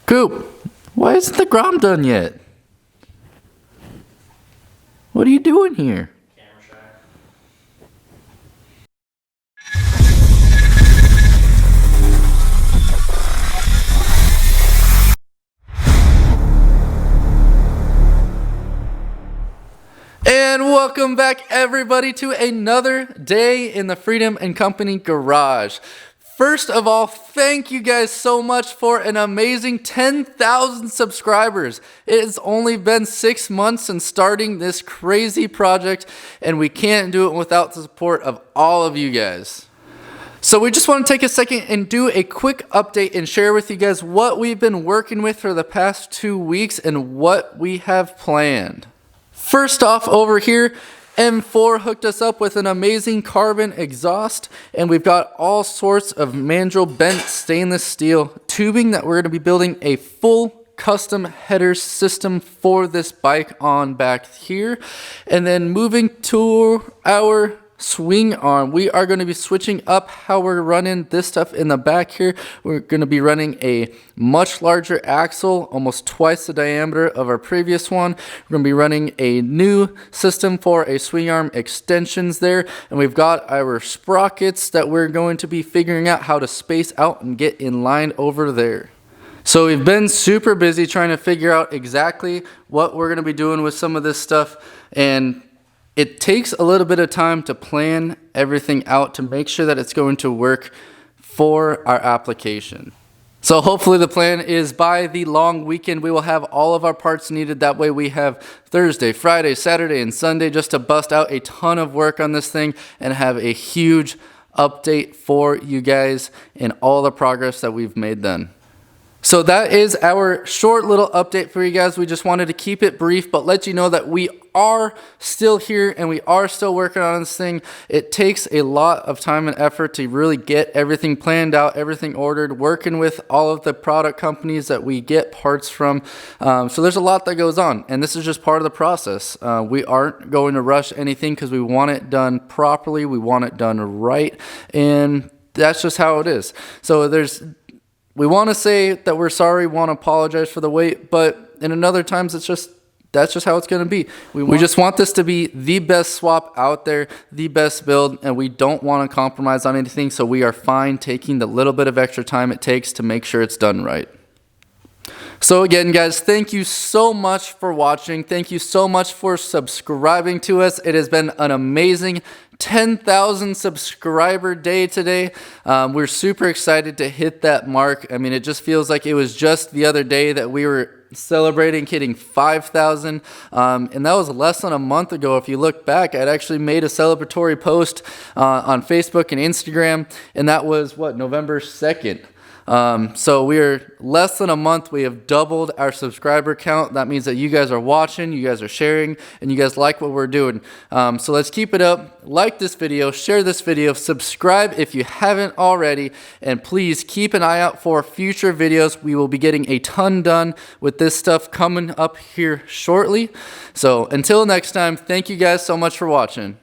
Coop, why isn't the Grom done yet? What are you doing here? Camera shy. And welcome back everybody to another day in the Freedom and Company garage. First of all, thank you guys so much for an amazing 10,000 subscribers. It has only been 6 months since starting this crazy project, and we can't do it without the support of all of you guys. So we just want to take a second and do a quick update and share with you guys what we've been working with for the past 2 weeks and what we have planned. First off, over here, M4 hooked us up with an amazing carbon exhaust, and we've got all sorts of mandrel bent stainless steel tubing that we're going to be building a full custom header system for this bike on back here. And then moving to our swing arm, we are going to be switching up how we're running this stuff in the back here. We're going to be running a much larger axle, almost twice the diameter of our previous one. We're going to be running a new system for a swing arm extensions there, and we've got our sprockets that we're going to be figuring out how to space out and get in line over there. So we've been super busy trying to figure out exactly what we're going to be doing with some of this stuff, and it takes a little bit of time to plan everything out to make sure that it's going to work for our application. So hopefully the plan is by the long weekend we will have all of our parts needed. That way we have Thursday, Friday, Saturday, and Sunday just to bust out a ton of work on this thing and have a huge update for you guys and all the progress that we've made then. So that is our short little update for you guys. We just wanted to keep it brief, but let you know that we are still here and we are still working on this thing. It takes a lot of time and effort to really get everything planned out, everything ordered, working with all of the product companies that we get parts from. So there's a lot that goes on, and this is just part of the process. We aren't going to rush anything because we want it done properly. We want it done right, and that's just how it is. So we want to say that we're sorry, want to apologize for the wait, but in another times that's just how it's going to be. We just want this to be the best swap out there, the best build, and we don't want to compromise on anything, so we are fine taking the little bit of extra time it takes to make sure it's done right. So again, guys, thank you so much for watching. Thank you so much for subscribing to us. It has been an amazing 10,000 subscriber day today. We're super excited to hit that mark. I mean, it just feels like it was just the other day that we were celebrating hitting 5,000, and that was less than a month ago. If you look back, I'd actually made a celebratory post on Facebook and Instagram, and that was November 2nd. So we're less than a month. We have doubled our subscriber count. That means that you guys are watching, you guys are sharing, and you guys like what we're doing. So let's keep it up. Like this video, share this video, subscribe if you haven't already, and please keep an eye out for future videos. We will be getting a ton done with this stuff coming up here shortly. So until next time, thank you guys so much for watching.